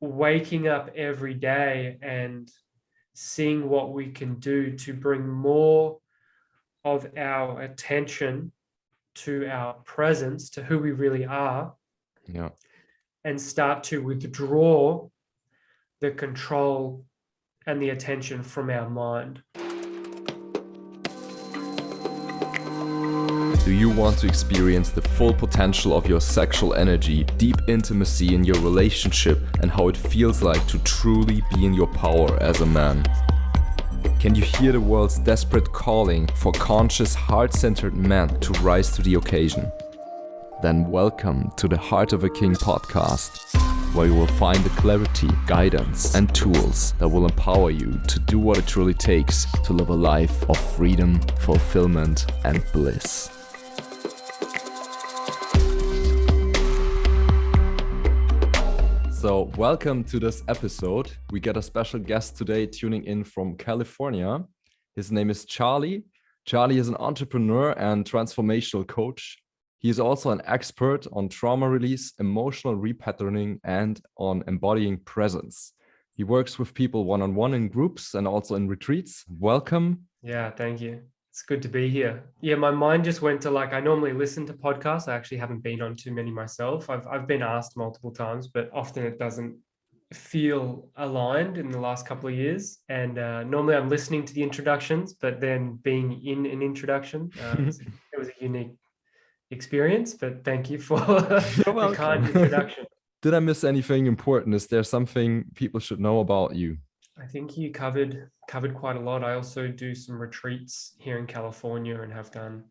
waking up every day and seeing what we can do to bring more of our attention to our presence, to who we really are, and start to withdraw the control and the attention from our mind. Do you want to experience the full potential of your sexual energy, deep intimacy in your relationship, and how it feels like to truly be in your power as a man? Can you hear the world's desperate calling for conscious, heart-centered men to rise to the occasion? Then welcome to the Heart of a King podcast, where you will find the clarity, guidance, and tools that will empower you to do what it truly takes to live a life of freedom, fulfillment, and bliss. So welcome to this episode. We get a special guest today tuning in from California. His name is Charlie. Charlie is an entrepreneur and transformational coach. He is also an expert on trauma release, emotional repatterning, and on embodying presence. He works with people one-on-one in groups and also in retreats. Welcome. Yeah, thank you. It's good to be here. Yeah, my mind just went to I normally listen to podcasts. I actually haven't been on too many myself. I've been asked multiple times, but often it doesn't feel aligned in the last couple of years. And normally I'm listening to the introductions, but then being in an introduction, it was a unique experience, but thank you for the kind introduction. Did I miss anything important? Is there something people should know about you? I think you covered quite a lot. I also do some retreats here in California and have done,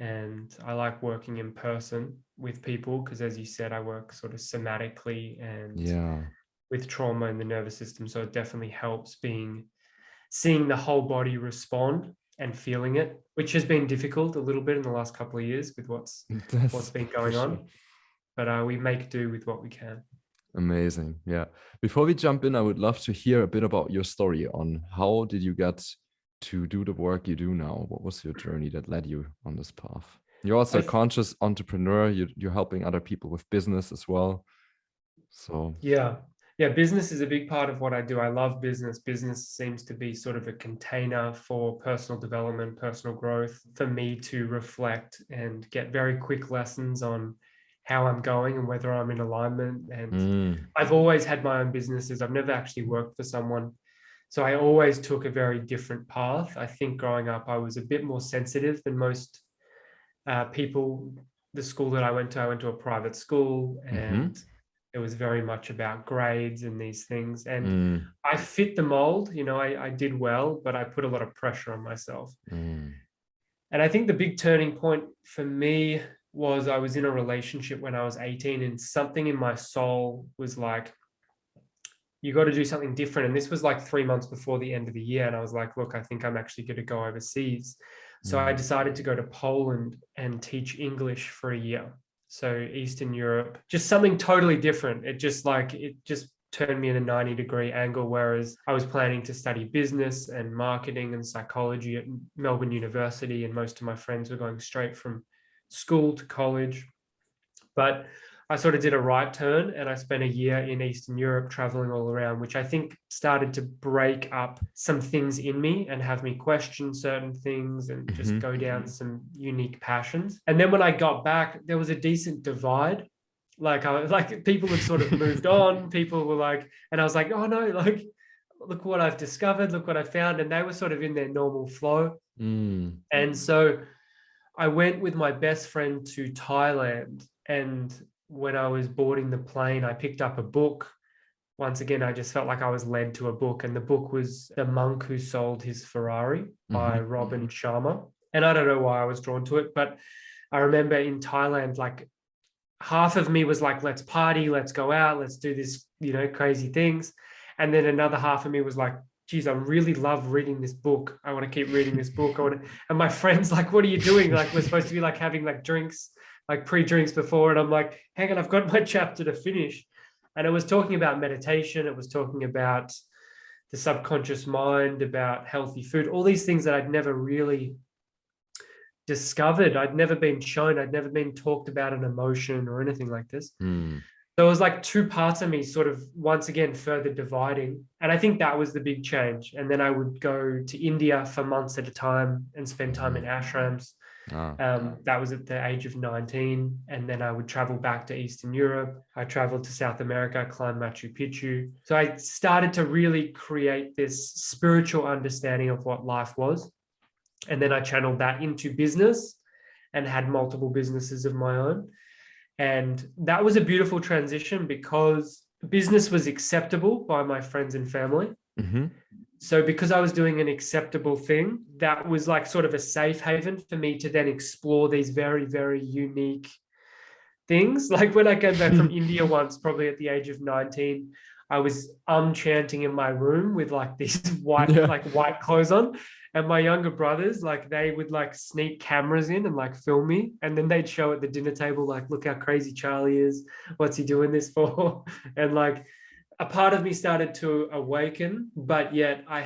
and I like working in person with people because, as you said, I work sort of somatically and with trauma in the nervous system. So it definitely helps seeing the whole body respond and feeling it, which has been difficult a little bit in the last couple of years with what's been going on. But we make do with what we can. Amazing. Yeah. Before we jump in, I would love to hear a bit about your story on how did you get to do the work you do now? What was your journey that led you on this path? You're also a conscious entrepreneur. You're helping other people with business as well. So yeah, business is a big part of what I do. I love business. Business seems to be sort of a container for personal development, personal growth, for me to reflect and get very quick lessons on how I'm going and whether I'm in alignment. And I've always had my own businesses. I've never actually worked for someone. So I always took a very different path. I think growing up, I was a bit more sensitive than most people. The school that I went to a private school, and it was very much about grades and these things. And I fit the mold, I did well, but I put a lot of pressure on myself. And I think the big turning point for me was I was in a relationship when I was 18, and something in my soul was like, you got to do something different. And this was 3 months before the end of the year. And I was like, look, I think I'm actually going to go overseas. So I decided to go to Poland and teach English for a year. So Eastern Europe, just something totally different. It just turned me in a 90-degree angle, whereas I was planning to study business and marketing and psychology at Melbourne University. And most of my friends were going straight from school to college. But I sort of did a right turn, and I spent a year in Eastern Europe traveling all around, which I think started to break up some things in me and have me question certain things and just go down some unique passions. And then when I got back, there was a decent divide. People had sort of moved on. People were and I was like, oh no, look what I've discovered, look what I found. And they were sort of in their normal flow. And so I went with my best friend to Thailand, and when I was boarding the plane, I picked up a book. Once again, I just felt like I was led to a book, and the book was The Monk Who Sold His Ferrari by Robin Sharma. And I don't know why I was drawn to it, but I remember in Thailand, half of me was like, let's party, let's go out, let's do this, crazy things. And then another half of me was like, geez, I really love reading this book. I want to keep reading this book. And my friend's like, what are you doing? We're supposed to be having drinks, pre-drinks before. And I'm like, hang on, I've got my chapter to finish. And it was talking about meditation. It was talking about the subconscious mind, about healthy food, all these things that I'd never really discovered. I'd never been shown. I'd never been talked about an emotion or anything like this. So it was like two parts of me sort of once again further dividing. And I think that was the big change. And then I would go to India for months at a time and spend time in ashrams. Ah, That was at the age of 19. And then I would travel back to Eastern Europe. I traveled to South America, climbed Machu Picchu. So I started to really create this spiritual understanding of what life was. And then I channeled that into business and had multiple businesses of my own. And that was a beautiful transition because business was acceptable by my friends and family. mm-hmm. So because I was doing an acceptable thing, that was like sort of a safe haven for me to then explore these very, very unique things. Like when I came back from India once, probably at the age of 19, I was chanting in my room with like these white clothes on. And my younger brothers, like they would like sneak cameras in and like film me. And then they'd show at the dinner table, like, look how crazy Charlie is. What's he doing this for? And like a part of me started to awaken, but yet I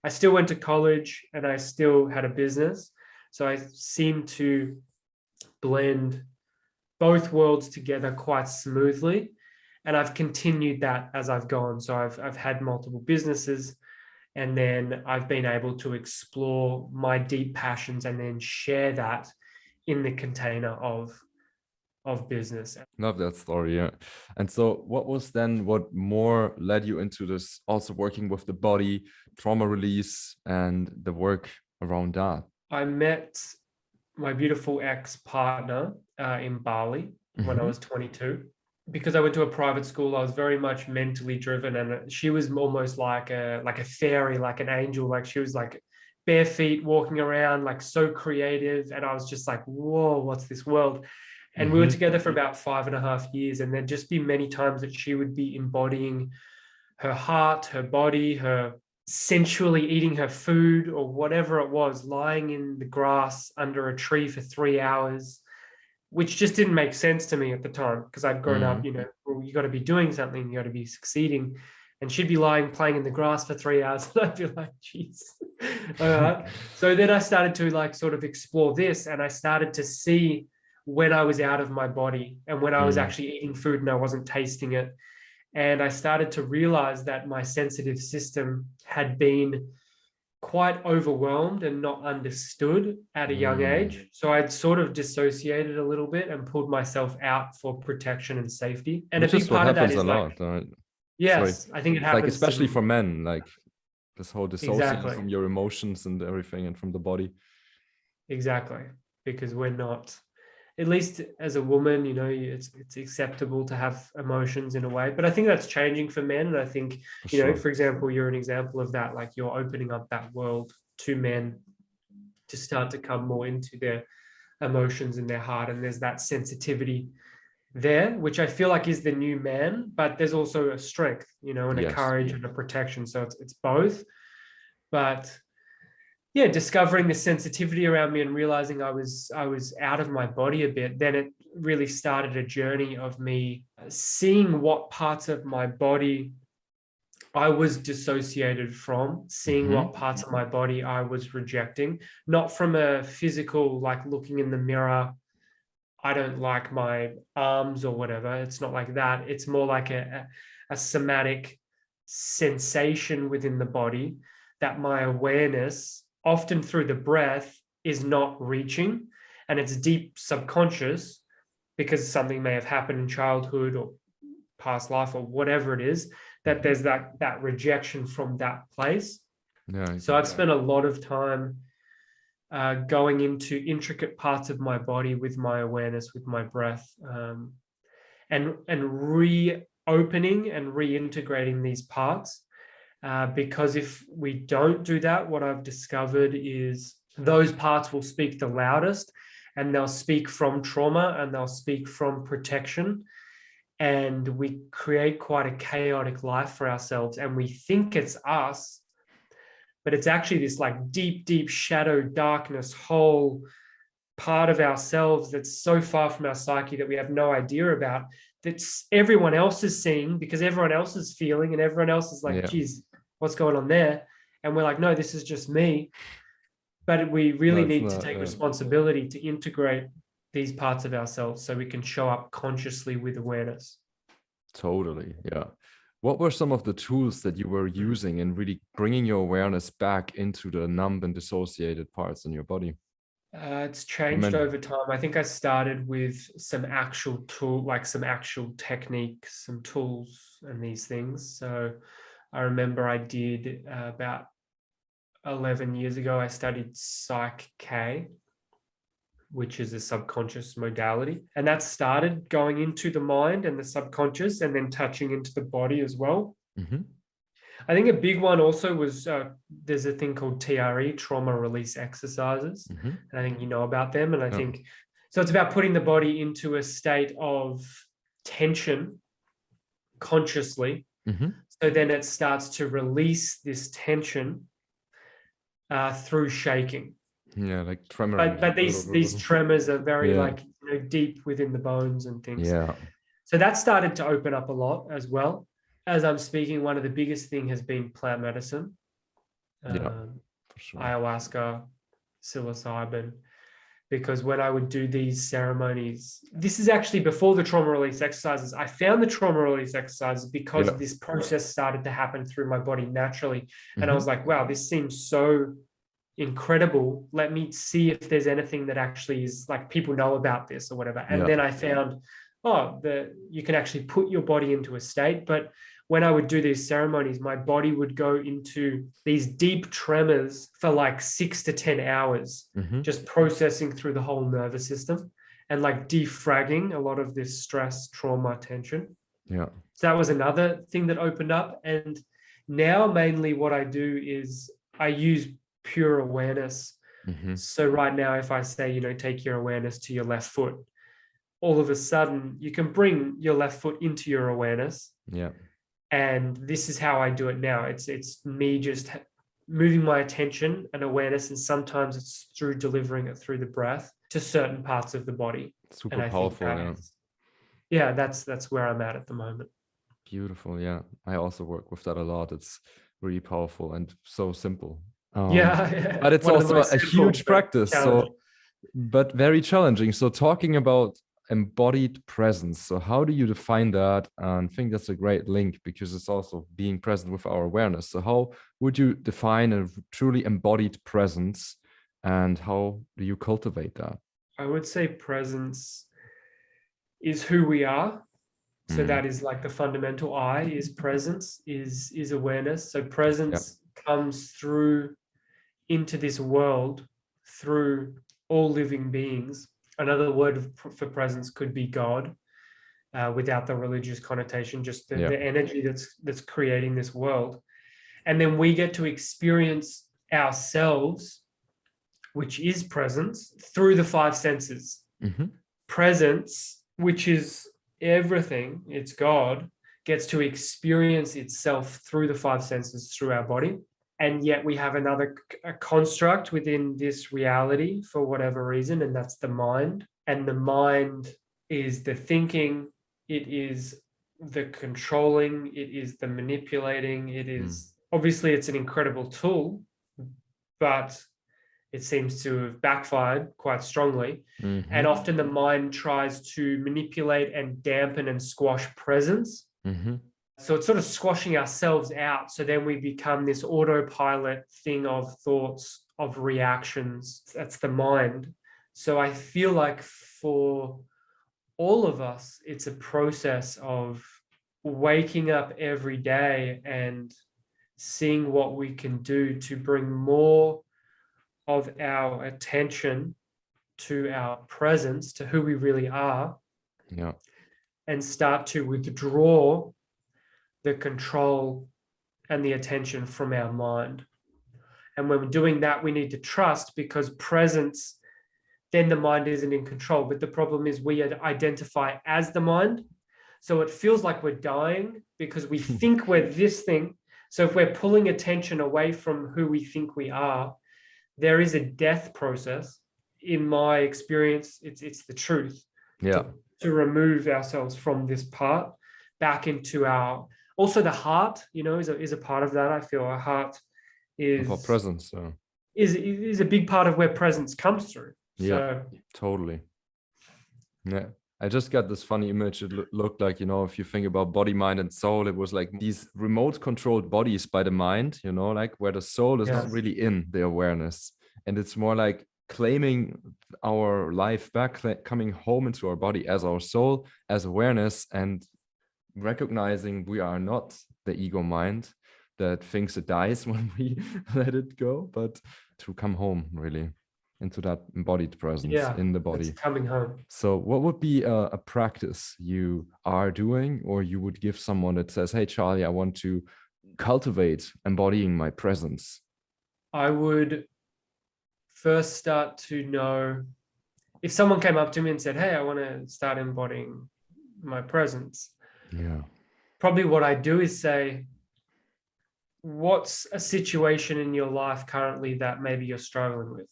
still went to college and I still had a business. So I seemed to blend both worlds together quite smoothly. And I've continued that as I've gone. So I've had multiple businesses. And then I've been able to explore my deep passions and then share that in the container of business. Love that story. Yeah. And so what more led you into this, also working with the body, trauma release, and the work around that? I met my beautiful ex-partner in Bali when I was 22. Because I went to a private school, I was very much mentally driven, and she was almost like a fairy, like an angel. Like she was like bare feet walking around, like so creative. And I was just like, whoa, what's this world? And we were together for about 5.5 years. And there'd just be many times that she would be embodying her heart, her body, her sensually eating her food or whatever it was, lying in the grass under a tree for 3 hours, which just didn't make sense to me at the time because I'd grown up, well, you got to be doing something, you got to be succeeding. And she'd be playing in the grass for 3 hours. And I'd be like, geez. All right. So then I started to like sort of explore this, and I started to see when I was out of my body and when I was actually eating food and I wasn't tasting it. And I started to realize that my sensitive system had been quite overwhelmed and not understood at a young age. So I'd sort of dissociated a little bit and pulled myself out for protection and safety. And which a big part of that is like, yes, sorry. I think it happens. Like especially for men, like this whole dissociation from your emotions and everything and from the body. Exactly. Because we're not, at least as a woman, it's acceptable to have emotions in a way. But I think that's changing for men. And I think, for example, you're an example of that. Like you're opening up that world to men to start to come more into their emotions and their heart. And there's that sensitivity there, which I feel like is the new man. But there's also a strength, and a courage and a protection. So it's both. But yeah, discovering the sensitivity around me and realizing I was out of my body a bit, then it really started a journey of me seeing what parts of my body I was dissociated from, seeing what parts of my body I was rejecting, not from a physical, like looking in the mirror, I don't like my arms or whatever. It's not like that. It's more like a somatic sensation within the body that my awareness, often through the breath, is not reaching, and it's deep subconscious because something may have happened in childhood or past life or whatever it is, that there's that rejection from that place. So I've spent a lot of time going into intricate parts of my body with my awareness, with my breath, and reopening and reintegrating these parts. Because if we don't do that, what I've discovered is those parts will speak the loudest, and they'll speak from trauma and they'll speak from protection. And we create quite a chaotic life for ourselves. And we think it's us, but it's actually this like deep, deep shadow, darkness, whole part of ourselves that's so far from our psyche that we have no idea about, that everyone else is seeing because everyone else is feeling and everyone else is like, geez, what's going on there? And we're like, no, this is just me. But we really need to take responsibility to integrate these parts of ourselves so we can show up consciously with awareness. Totally. Yeah. What were some of the tools that you were using in really bringing your awareness back into the numb and dissociated parts in your body? It's changed over time. I think I started with some actual some actual techniques, some tools and these things. So I remember I did about 11 years ago, I studied Psych K, which is a subconscious modality. And that started going into the mind and the subconscious and then touching into the body as well. Mm-hmm. I think a big one also was there's a thing called TRE, trauma release exercises. Mm-hmm. And I think you know about them. And I think, so it's about putting the body into a state of tension consciously. Mm-hmm. So then it starts to release this tension through shaking. Yeah, like tremor. But these tremors are very like, you know, deep within the bones and things. Yeah. So that started to open up a lot as well. As I'm speaking, one of the biggest thing has been plant medicine. For sure. Ayahuasca, psilocybin. Because when I would do these ceremonies, this is actually before the trauma release exercises. I found the trauma release exercises because this process started to happen through my body naturally. And I was like, wow, this seems so incredible. Let me see if there's anything that actually is like people know about this or whatever. And then I found, you can actually put your body into a state. But when I would do these ceremonies, my body would go into these deep tremors for like 6 to 10 hours, just processing through the whole nervous system and like defragging a lot of this stress, trauma, tension. Yeah. So that was another thing that opened up. And now mainly what I do is I use pure awareness. So right now, if I say, you know, take your awareness to your left foot, all of a sudden you can bring your left foot into your awareness. Yeah. And this is how I do it now. It's me just moving my attention and awareness, and sometimes it's through delivering it through the breath to certain parts of the body. Super powerful. That's where I'm at the moment. Beautiful. Yeah, I also work with that a lot. It's really powerful and so simple. But it's also a huge practice. But very challenging. So talking about embodied presence. So how do you define that? And I think that's a great link because it's also being present with our awareness. So how would you define a truly embodied presence and how do you cultivate that? I would say presence is who we are. So that is like the fundamental I is presence, is awareness. So presence comes through into this world through all living beings. Another word for presence could be God, without the religious connotation, just the energy that's creating this world. And then we get to experience ourselves, which is presence, through the 5 senses. Presence, which is everything, it's God, gets to experience itself through the 5 senses, through our body. And yet we have a construct within this reality for whatever reason, and that's the mind. And the mind is the thinking, it is the controlling, it is the manipulating, it is, obviously it's an incredible tool, but it seems to have backfired quite strongly. And often the mind tries to manipulate and dampen and squash presence. So it's sort of squashing ourselves out. So then we become this autopilot thing of thoughts, of reactions. That's the mind. So I feel like for all of us, it's a process of waking up every day and seeing what we can do to bring more of our attention to our presence, to who we really are, and start to withdraw the control and the attention from our mind. And when we're doing that, we need to trust, because presence, then the mind isn't in control. But the problem is we identify as the mind. So it feels like we're dying because we think we're this thing. So if we're pulling attention away from who we think we are, there is a death process. In my experience, it's the truth. To remove ourselves from this part back into our, also the heart, you know, is a part of that. I feel our heart is our presence. Is a big part of where presence comes through. Yeah, totally. Yeah. I just got this funny image. It looked like, if you think about body, mind, and soul, it was like these remote controlled bodies by the mind, like where the soul is not really in the awareness. And it's more like claiming our life back, coming home into our body as our soul, as awareness, and recognizing we are not the ego mind that thinks it dies when we let it go, but to come home really into that embodied presence in the body. It's coming home. So what would be a practice you are doing, or you would give someone that says, hey, Charlie, I want to cultivate embodying my presence? I would first start to know, if someone came up to me and said, hey, I want to start embodying my presence. Yeah. Probably what I do is say, what's a situation in your life currently that maybe you're struggling with?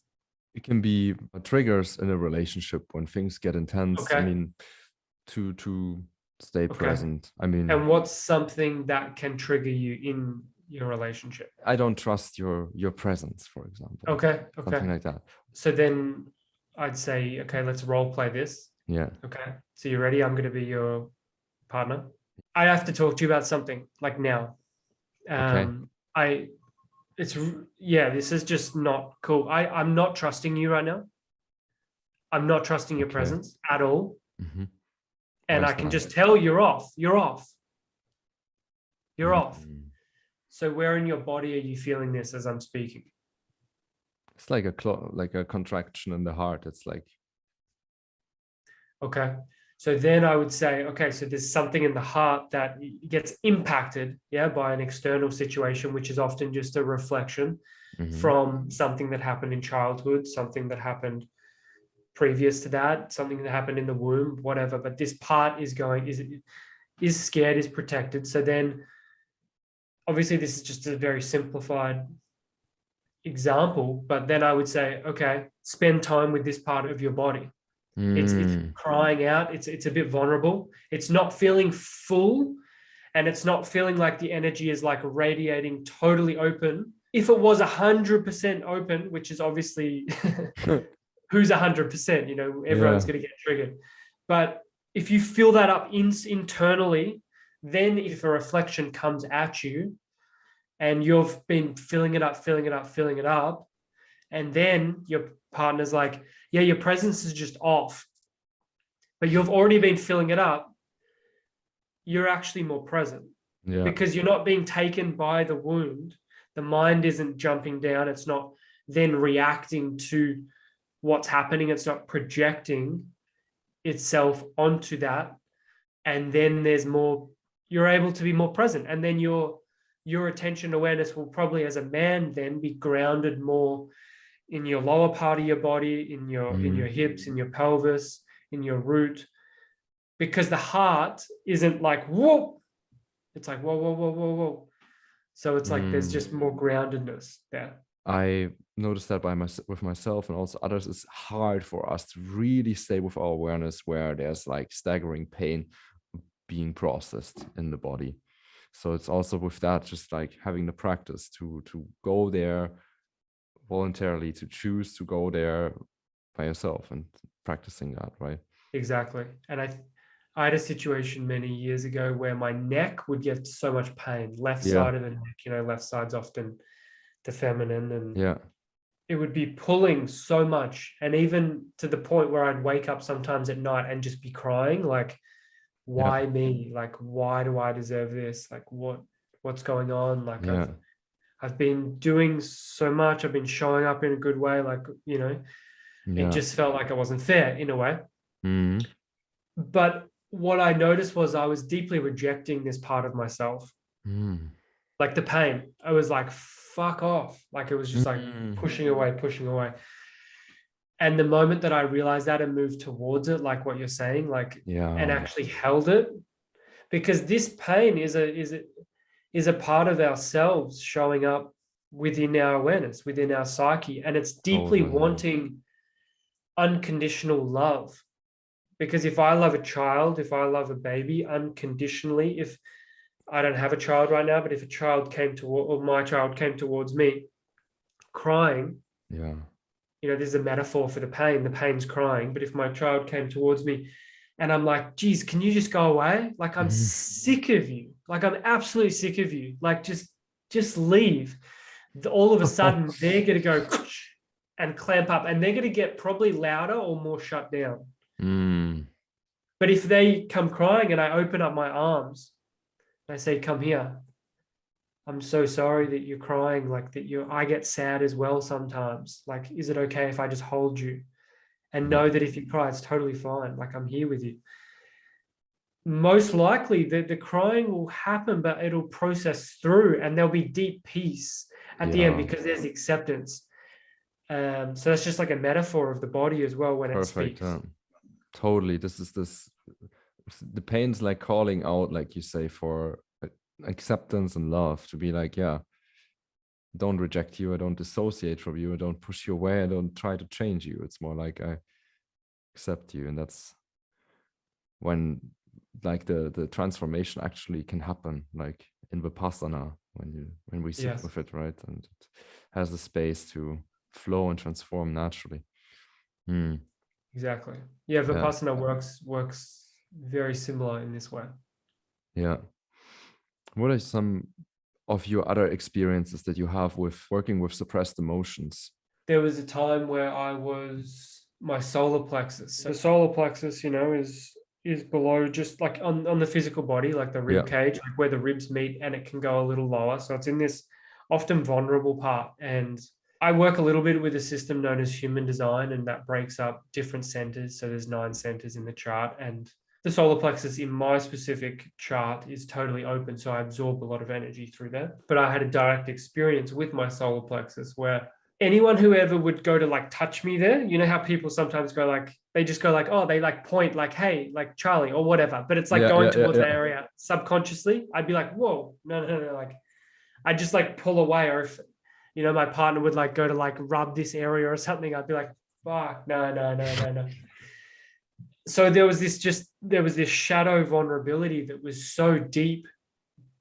It can be triggers in a relationship when things get intense. Okay. I mean, to stay present. I mean, and what's something that can trigger you in your relationship? I don't trust your presence, for example. Okay. Something like that. So then I'd say, okay, let's role play this. Yeah. Okay. So you ready? I'm going to be your partner. I have to talk to you about something like now. Okay. This is just not cool. I'm not trusting you right now. I'm not trusting your presence at all. Mm-hmm. And I can just tell you're off. You're off. So where in your body are you feeling this as I'm speaking? It's like a contraction in the heart. It's like. Okay. So then I would say, okay, so there's something in the heart that gets impacted, by an external situation, which is often just a reflection from something that happened in childhood, something that happened previous to that, something that happened in the womb, whatever. But this part is scared, is protected. So then, obviously, this is just a very simplified example, but then I would say, okay, spend time with this part of your body. It's crying out. It's a bit vulnerable. It's not feeling full, and it's not feeling like the energy is like radiating totally open. If it was 100% open, which is obviously who's 100%, everyone's going to get triggered. But if you fill that up internally, then if a reflection comes at you and you've been filling it up, and then your partner's like, yeah, your presence is just off, but you've already been filling it up, you're actually more present because you're not being taken by the wound. The mind isn't jumping down. It's not then reacting to what's happening. It's not projecting itself onto that. And then you're able to be more present. And then your attention awareness will probably, as a man, then be grounded more in your lower part of your body, in your hips, in your pelvis, in your root, because the heart isn't like whoa, it's like whoa. So it's like there's just more groundedness there. I noticed that with myself and also others. It's hard for us to really stay with our awareness where there's like staggering pain being processed in the body. So it's also with that, just like having the practice to go there voluntarily, to choose to go there by yourself and practicing that, right? Exactly. And I had a situation many years ago where my neck would get so much pain, left side of the neck, left side's often the feminine, and it would be pulling so much. And even to the point where I'd wake up sometimes at night and just be crying, like, why me? Like, why do I deserve this? Like, what's going on? Like, I've been doing so much. I've been showing up in a good way. Like, it just felt like it wasn't fair in a way. But what I noticed was I was deeply rejecting this part of myself. Like the pain, I was like, fuck off. Like, it was just like pushing away. And the moment that I realized that and moved towards it, like what you're saying, like, and actually held it, because this pain is a part of ourselves showing up within our awareness, within our psyche. And it's deeply wanting unconditional love. Because if I love a child, if I love a baby unconditionally, if I don't have a child right now, but if a child my child came towards me crying, This is a metaphor for the pain's crying. But if my child came towards me and I'm like, geez, can you just go away? Like, I'm sick of you. Like, I'm absolutely sick of you. Like, just leave. All of a sudden, they're going to go and clamp up, and they're going to get probably louder or more shut down. But if they come crying and I open up my arms, and I say, come here. I'm so sorry that you're crying, like that I get sad as well sometimes. Like, is it okay if I just hold you? And know that if you cry, it's totally fine. Like, I'm here with you. Most likely the crying will happen, but it'll process through and there'll be deep peace at the end because there's acceptance. So that's just like a metaphor of the body as well when it speaks. Totally. The pain's like calling out, like you say, for acceptance and love, to be like, yeah, don't reject you, I don't dissociate from you, I don't push you away, I don't try to change you. It's more like I accept you. And that's when like the transformation actually can happen, like in Vipassana, when we sit with it, right? And it has the space to flow and transform naturally. Exactly. Yeah, Vipassana works very similar in this way. Yeah. What are some of your other experiences that you have with working with suppressed emotions? There was a time where my solar plexus. So the solar plexus, is below, just like on the physical body, like the rib cage, like where the ribs meet, and it can go a little lower. So it's in this often vulnerable part. And I work a little bit with a system known as human design, and that breaks up different centers. So there's 9 centers in the chart, and the solar plexus in my specific chart is totally open. So I absorb a lot of energy through that. But I had a direct experience with my solar plexus where anyone who ever would go to like touch me there, you know how people sometimes go like, they just go like, oh, they like point like, hey, like Charlie or whatever. But it's like going towards the area subconsciously. I'd be like, whoa, no. Like, I just like pull away. Or if, my partner would like go to like rub this area or something, I'd be like, fuck, no. So there was this shadow vulnerability that was so deep,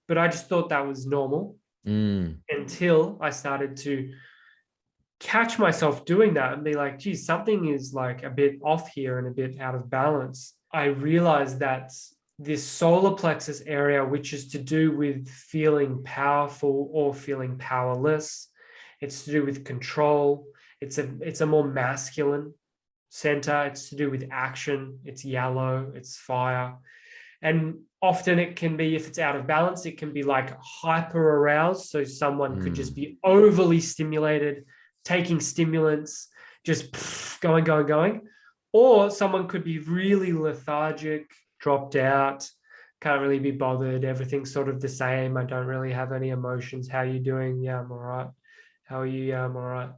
but I just thought that was normal until I started to catch myself doing that and be like, geez, something is like a bit off here and a bit out of balance. I realized that this solar plexus area, which is to do with feeling powerful or feeling powerless, it's to do with control. It's a more masculine center. It's to do with action. It's yellow, it's fire. And often it can be, if it's out of balance, it can be like hyper aroused. So someone could just be overly stimulated, taking stimulants, just going. Or someone could be really lethargic, dropped out, can't really be bothered. Everything's sort of the same. I don't really have any emotions. How are you doing? Yeah, I'm all right. How are you? Yeah, I'm all right.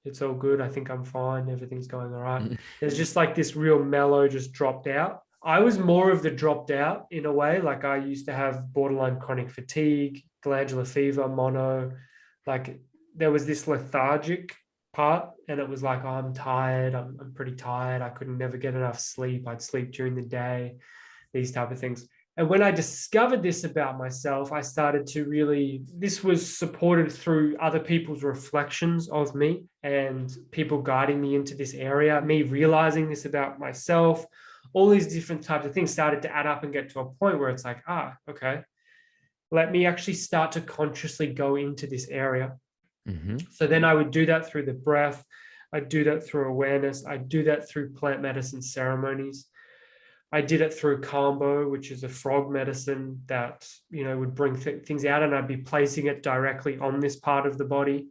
It's all good. I think I'm fine. Everything's going all right. There's just like this real mellow, just dropped out. I was more of the dropped out in a way. Like I used to have borderline chronic fatigue, glandular fever, mono. Like there was this lethargic part, and it was like, oh, I'm tired. I'm pretty tired. I couldn't never get enough sleep. I'd sleep during the day, these type of things. And when I discovered this about myself, I started to really, this was supported through other people's reflections of me and people guiding me into this area, me realizing this about myself, all these different types of things started to add up and get to a point where it's like, okay, let me actually start to consciously go into this area. So then I would do that through the breath. I'd do that through awareness. I'd do that through plant medicine ceremonies. I did it through Kambo, which is a frog medicine that, would bring things out, and I'd be placing it directly on this part of the body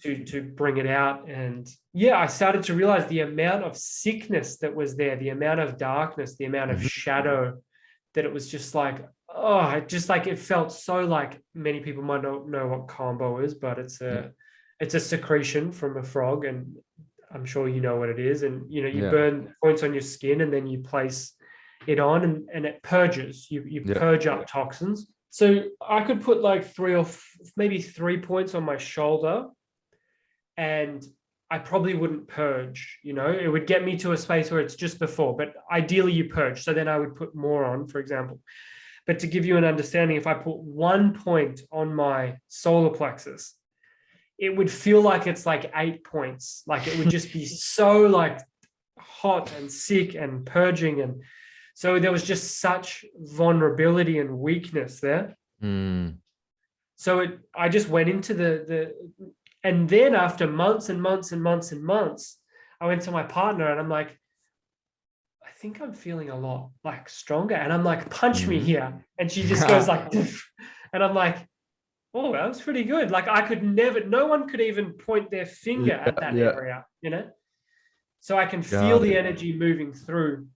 to bring it out. And I started to realize the amount of sickness that was there, the amount of darkness, the amount of shadow, that it was just like, it felt so like, many people might not know what Kambo is, but it's a secretion from a frog, and I'm sure you know what it is. And, you burn points on your skin and then you place it on and it purges. You purge up toxins. So I could put like 3 or maybe 3 points on my shoulder, and I probably wouldn't purge. It would get me to a space where it's just before, but ideally you purge. So then I would put more on, for example. But to give you an understanding, if I put 1 point on my solar plexus, it would feel like it's like 8 points. Like it would just be so like hot and sick and purging. And so there was just such vulnerability and weakness there. So I just went into and then after months and months and months and months, I went to my partner and I'm like, I think I'm feeling a lot like stronger. And I'm like, punch me here. And she just goes like, and I'm like, oh, that was pretty good. Like no one could even point their finger at that area, you know? So I can feel the energy moving through.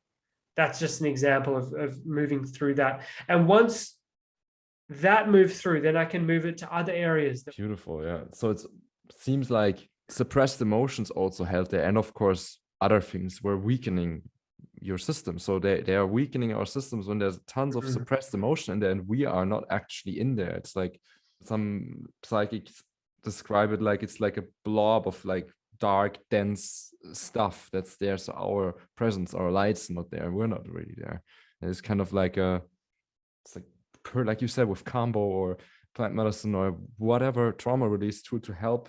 That's just an example of moving through that. And once that moves through, then I can move it to other areas. Beautiful. Yeah. So it seems like suppressed emotions also help there. And of course, other things were weakening your system. So they are weakening our systems when there's tons of suppressed emotion in there and we are not actually in there. It's like some psychics describe it like it's like a blob of like dark, dense stuff that's there. So our presence, our light's not there. We're not really there. And it's kind of like it's like you said with Kambo or plant medicine or whatever trauma release tool to help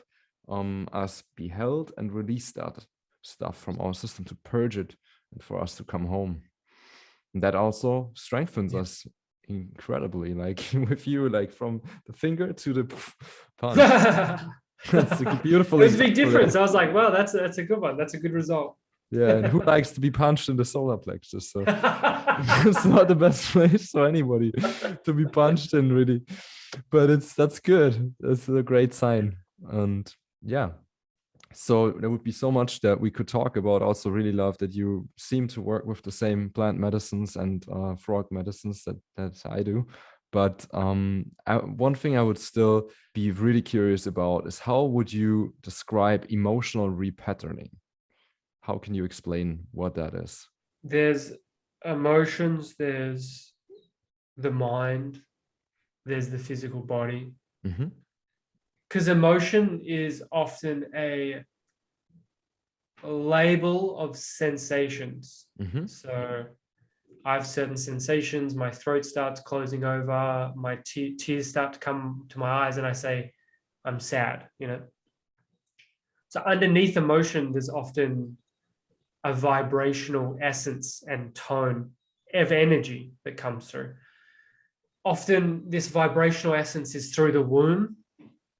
us be held and release that stuff from our system, to purge it and for us to come home. And that also strengthens us incredibly, like with you, like from the finger to the punch. That's a beautiful. There's a big difference. I was like, wow, that's a good one. That's a good result. Yeah, and who likes to be punched in the solar plexus? So it's not the best place for anybody to be punched in, really. But that's good. That's a great sign. And yeah. So there would be so much that we could talk about. Also really love that you seem to work with the same plant medicines and frog medicines that I do. But one thing I would still be really curious about is how would you describe emotional repatterning? How can you explain what that is? There's emotions, there's the mind, there's the physical body. Because emotion is often a label of sensations. So I have certain sensations, my throat starts closing over, my tears start to come to my eyes, and I say, I'm sad, you know? So underneath emotion, there's often a vibrational essence and tone of energy that comes through. Often this vibrational essence is through the womb,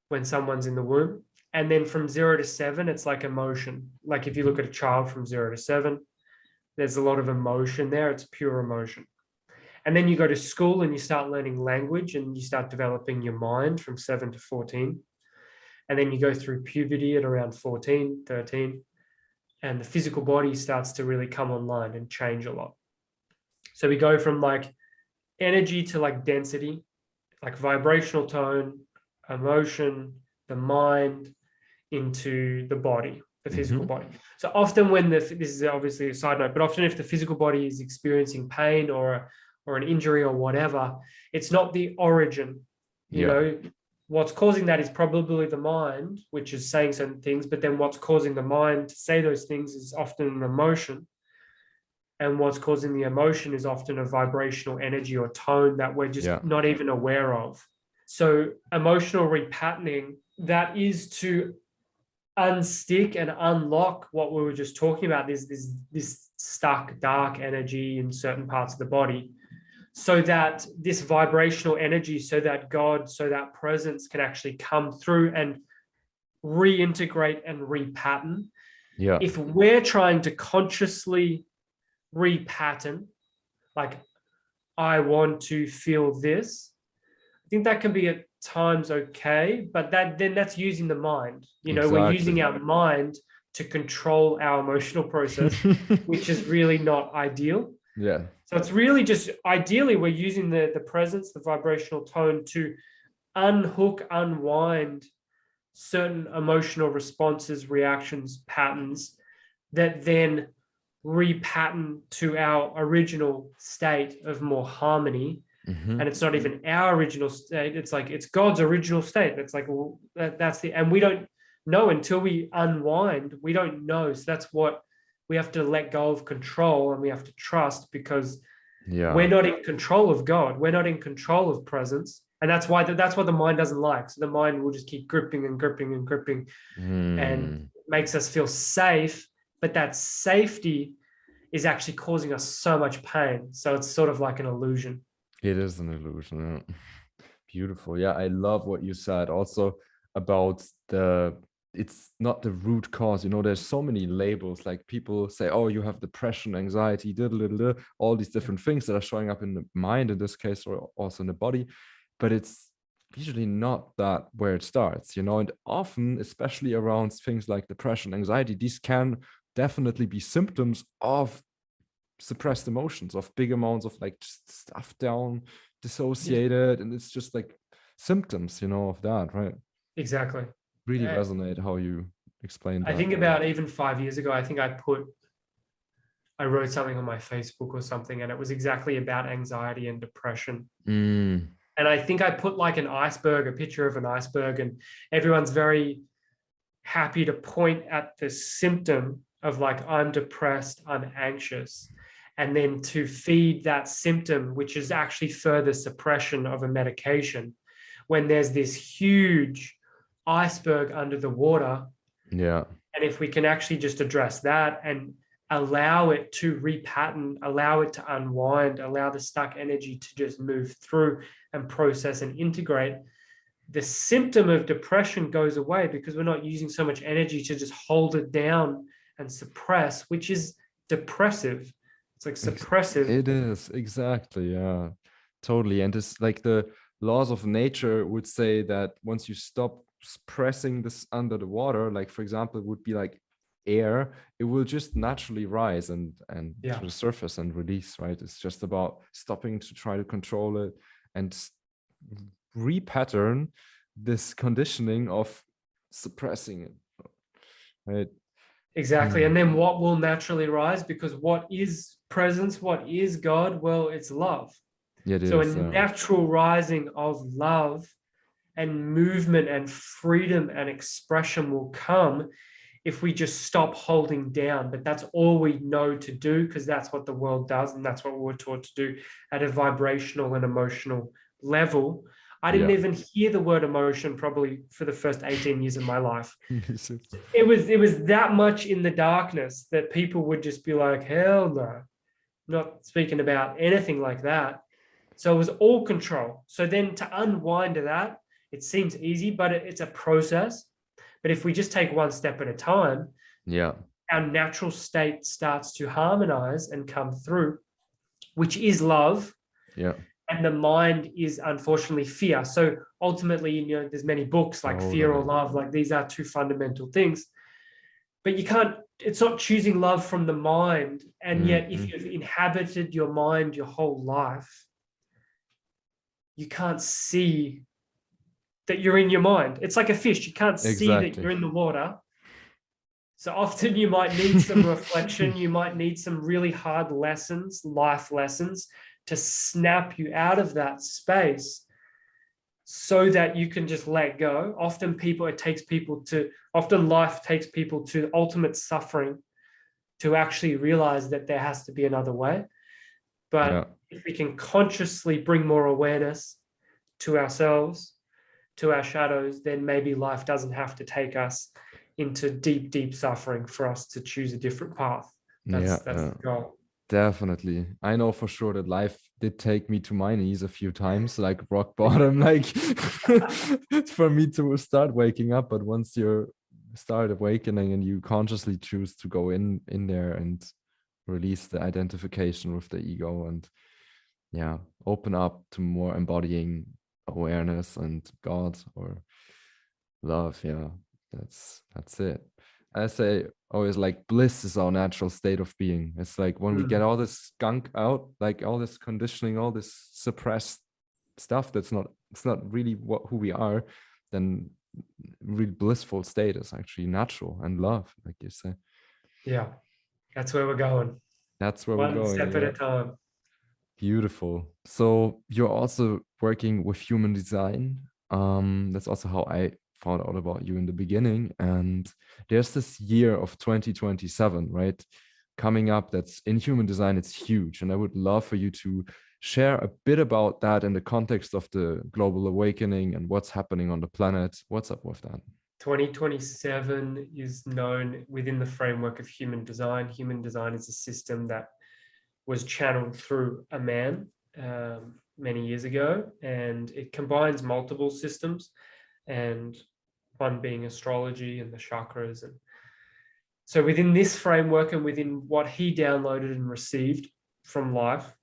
when someone's in the womb. And then from 0 to 7, it's like emotion. Like if you look at a child from 0 to 7, there's a lot of emotion there. It's pure emotion. And then you go to school and you start learning language and you start developing your mind from 7 to 14. And then you go through puberty at around 14, 13. And the physical body starts to really come online and change a lot. So we go from like energy to like density, like vibrational tone, emotion, the mind, into the body, the physical body. So often when this is obviously a side note, but often if the physical body is experiencing pain or an injury or whatever, it's not the origin. You know, what's causing that is probably the mind, which is saying certain things, but then what's causing the mind to say those things is often an emotion. And what's causing the emotion is often a vibrational energy or tone that we're just not even aware of. So emotional repatterning, that is to unstick and unlock what we were just talking about, this stuck dark energy in certain parts of the body, so that this vibrational energy, so that God, so that presence can actually come through and reintegrate and repattern. If we're trying to consciously repattern, like I want to feel this, I think that can be at times okay, but then that's using the mind. You know, we're using our mind to control our emotional process, which is really not ideal. So it's really just, ideally, we're using the presence, the vibrational tone to unhook, unwind certain emotional responses, reactions, patterns that then repattern to our original state of more harmony. And it's not even our original state. It's like, it's God's original state. It's like, well, and we don't know until we unwind. We don't know. So that's what we have to let go of control, and we have to trust, because we're not in control of God. We're not in control of presence. And that's what the mind doesn't like. So the mind will just keep gripping and gripping and gripping, and makes us feel safe. But that safety is actually causing us so much pain. So it's sort of like an illusion. It is an illusion. Yeah. Beautiful. Yeah, I love what you said also about it's not the root cause. There's so many labels, like people say, oh, you have depression, anxiety, all these different things that are showing up in the mind in this case, or also in the body. But it's usually not that where it starts, and often, especially around things like depression, anxiety, these can definitely be symptoms of suppressed emotions, of big amounts of like just stuff down, dissociated, and it's just like symptoms, of that, right? Exactly. Really resonate how you explained that. I think about even 5 years ago, I think I wrote something on my Facebook or something, and it was exactly about anxiety and depression. And I think I put like an iceberg, a picture of an iceberg, and everyone's very happy to point at the symptom of like, I'm depressed, I'm anxious. And then to feed that symptom, which is actually further suppression of a medication, when there's this huge iceberg under the water. Yeah. And if we can actually just address that and allow it to repattern, allow it to unwind, allow the stuck energy to just move through and process and integrate, the symptom of depression goes away because we're not using so much energy to just hold it down and suppress, which is depressive. It's like suppressive. It is, exactly. Yeah, totally. And it's like the laws of nature would say that once you stop pressing this under the water, like for example, it would be like air, it will just naturally rise and to the surface and release, right? It's just about stopping to try to control it and repattern this conditioning of suppressing it, right? Exactly. And then what will naturally rise? Because what is presence? What is God? Well, it's love. So a natural rising of love and movement and freedom and expression will come if we just stop holding down. But that's all we know to do, because that's what the world does, and that's what we're taught to do at a vibrational and emotional level. I didn't even hear the word emotion probably for the first 18 years of my life. It was that much in the darkness that people would just be like, hell no, not speaking about anything like that. So it was all control. So then to unwind that, it seems easy, but it's a process. But if we just take one step at a time, our natural state starts to harmonize and come through, which is love. And the mind is unfortunately fear. So ultimately, there's many books like Fear or Love, like these are two fundamental things. But it's not choosing love from the mind. And yet if you've inhabited your mind your whole life, you can't see that you're in your mind. It's like a fish. You can't see that you're in the water. So often you might need some reflection. You might need some really hard lessons, life lessons, to snap you out of that space so that you can just let go. Often life takes people to ultimate suffering to actually realize that there has to be another way. But if we can consciously bring more awareness to ourselves, to our shadows, then maybe life doesn't have to take us into deep, deep suffering for us to choose a different path. That's the goal. Definitely. I know for sure that life did take me to my knees a few times, like rock bottom, like for me to start waking up. But once you start awakening and you consciously choose to go in there and release the identification with the ego and open up to more embodying awareness and God or love, that's it. I say always, like, bliss is our natural state of being. It's like when we get all this skunk out, like all this conditioning, all this suppressed stuff it's not really who we are, then really blissful state is actually natural and love, like you say. Yeah, that's where we're going. That's where we're going. One step at a time. Beautiful. So you're also working with human design. That's also how I found out about you in the beginning. And there's this year of 2027, right, coming up, that's in human design. It's huge. And I would love for you to share a bit about that in the context of the global awakening and what's happening on the planet. What's up with that? 2027 is known within the framework of human design. Human design is a system that was channeled through a man many years ago, and it combines multiple systems, and one being astrology and the chakras. And so within this framework and within what he downloaded and received from life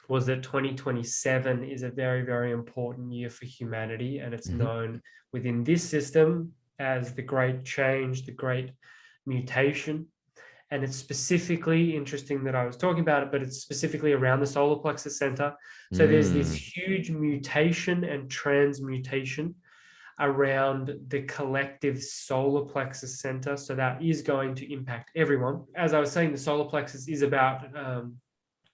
was that 2027 is a very, very important year for humanity. And it's known within this system as the great change, the great mutation. And it's specifically interesting that I was talking about it, but it's specifically around the solar plexus center. So there's this huge mutation and transmutation around the collective solar plexus center. So that is going to impact everyone. As I was saying, the solar plexus is about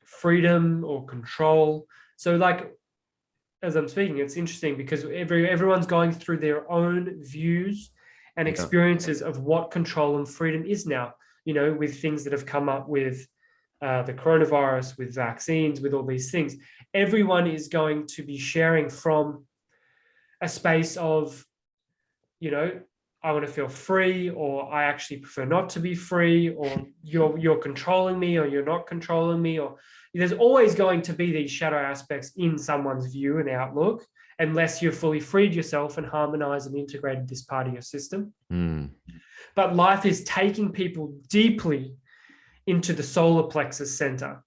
freedom or control. So like, as I'm speaking, it's interesting because everyone's going through their own views and experiences of what control and freedom is now, you know, with things that have come up with the coronavirus, with vaccines, with all these things. Everyone is going to be sharing from a space of, you know, I want to feel free, or I actually prefer not to be free, or you're controlling me, or you're not controlling me, or there's always going to be these shadow aspects in someone's view and outlook, unless you've fully freed yourself and harmonized and integrated this part of your system. But life is taking people deeply into the solar plexus center,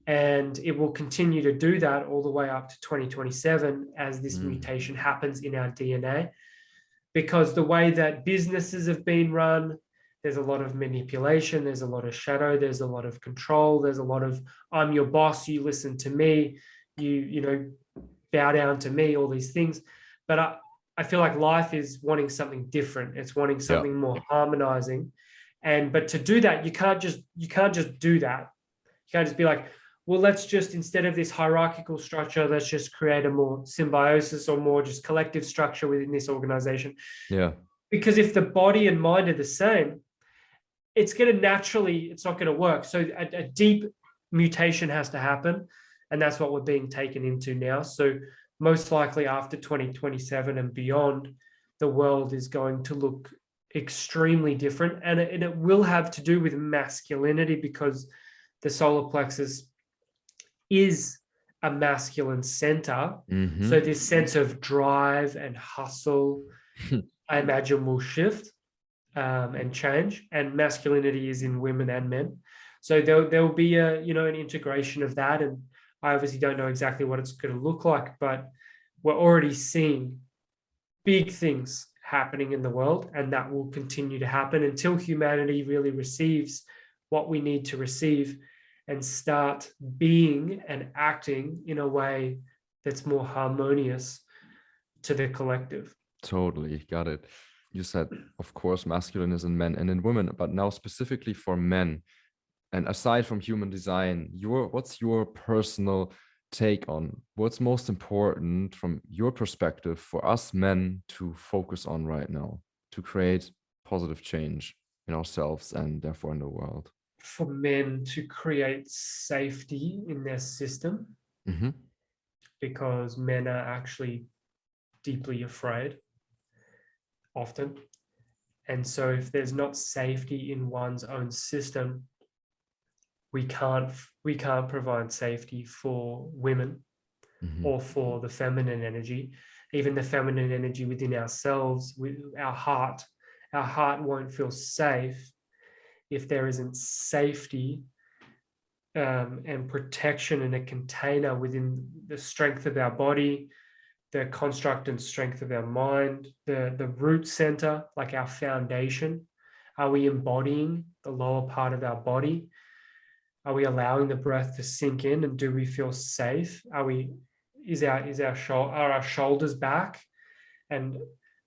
and it will continue to do that all the way up to 2027 as this mutation happens in our DNA. Because the way that businesses have been run, there's a lot of manipulation, there's a lot of shadow, there's a lot of control, there's a lot of, I'm your boss, you listen to me, you know, bow down to me, all these things. But I feel like life is wanting something different. It's wanting something more harmonizing. But to do that, you can't just do that. You can't just be like, well, let's just, instead of this hierarchical structure, let's just create a more symbiosis or more just collective structure within this organization. Yeah. Because if the body and mind are the same, it's going to naturally, it's not going to work. So a deep mutation has to happen. And that's what we're being taken into now. So most likely after 2027 and beyond, the world is going to look extremely different. And it will have to do with masculinity, because the solar plexus is a masculine center. So this sense of drive and hustle, I imagine, will shift and change. And masculinity is in women and men. So there'll be a, you know, an integration of that. And I obviously don't know exactly what it's going to look like, but we're already seeing big things happening in the world, and that will continue to happen until humanity really receives what we need to receive and start being and acting in a way that's more harmonious to the collective. Totally, got it. You said, of course, masculine is in men and in women, but now specifically for men, and aside from human design, what's your personal take on what's most important from your perspective for us men to focus on right now to create positive change in ourselves and therefore in the world? For men to create safety in their system, because men are actually deeply afraid often. And so if there's not safety in one's own system, we can't provide safety for women or for the feminine energy, even the feminine energy within ourselves, with our heart won't feel safe if there isn't safety and protection in a container within the strength of our body, the construct and strength of our mind, the root center, like our foundation. Are we embodying the lower part of our body? Are we allowing the breath to sink in, and do we feel safe? Are our shoulders back and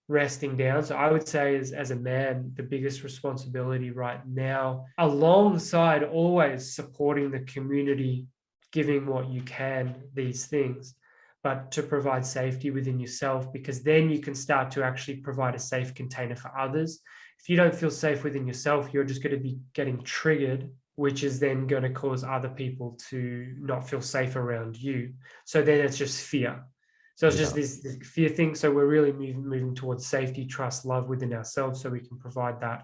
resting down? So I would say as a man, the biggest responsibility right now, alongside always supporting the community, giving what you can, these things, but to provide safety within yourself, because then you can start to actually provide a safe container for others. If you don't feel safe within yourself, you're just going to be getting triggered which is then going to cause other people to not feel safe around you. So then it's just fear. So it's just this fear thing. So we're really moving towards safety, trust, love within ourselves, so we can provide that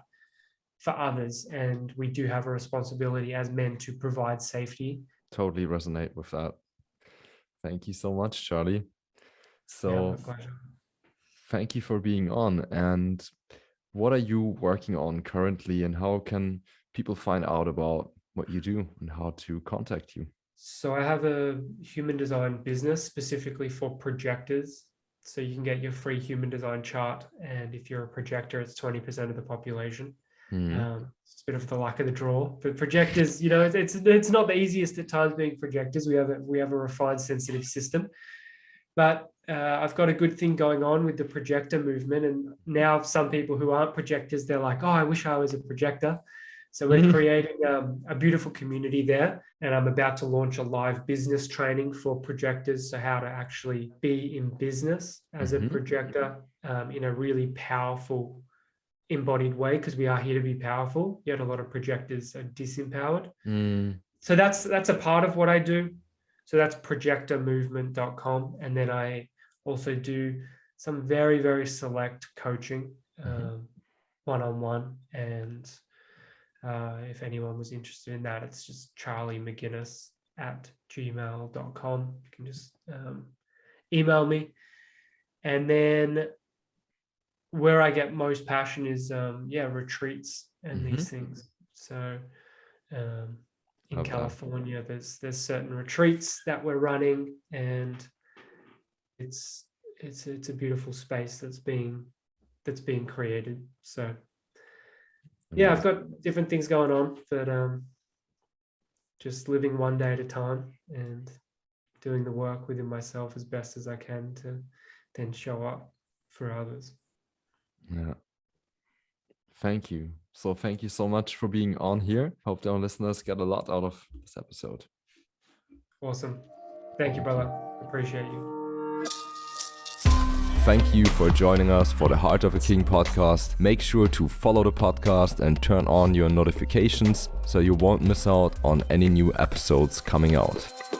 for others. And we do have a responsibility as men to provide safety. Totally resonate with that. Thank you so much, Charlie. So Yeah, my pleasure. thank you for being on. And what are you working on currently, and how can people find out about what you do and how to contact you? So I have a human design business specifically for projectors. So you can get your free human design chart. And if you're a projector, it's 20% of the population. It's a bit of the luck of the draw. But projectors, it's not the easiest at times being projectors. We have a refined sensitive system. But I've got a good thing going on with the projector movement. And now some people who aren't projectors, they're like, oh, I wish I was a projector. So we're creating a beautiful community there. And I'm about to launch a live business training for projectors. So how to actually be in business as a projector in a really powerful, embodied way, because we are here to be powerful. Yet a lot of projectors are disempowered. So that's a part of what I do. So that's projectormovement.com. And then I also do some very, very select coaching, one-on-one. And if anyone was interested in that, it's just Charlie Maginness at gmail.com. You can just email me. And then where I get most passion is, retreats and these things. So in California, there's certain retreats that we're running, and it's a beautiful space that's being created. So yeah, I've got different things going on, but just living one day at a time and doing the work within myself as best as I can to then show up for others. Yeah. Thank you. So thank you so much for being on here. Hope the listeners get a lot out of this episode. Awesome. Thank you, brother. Appreciate you. Thank you for joining us for the Heart of a King podcast. Make sure to follow the podcast and turn on your notifications so you won't miss out on any new episodes coming out.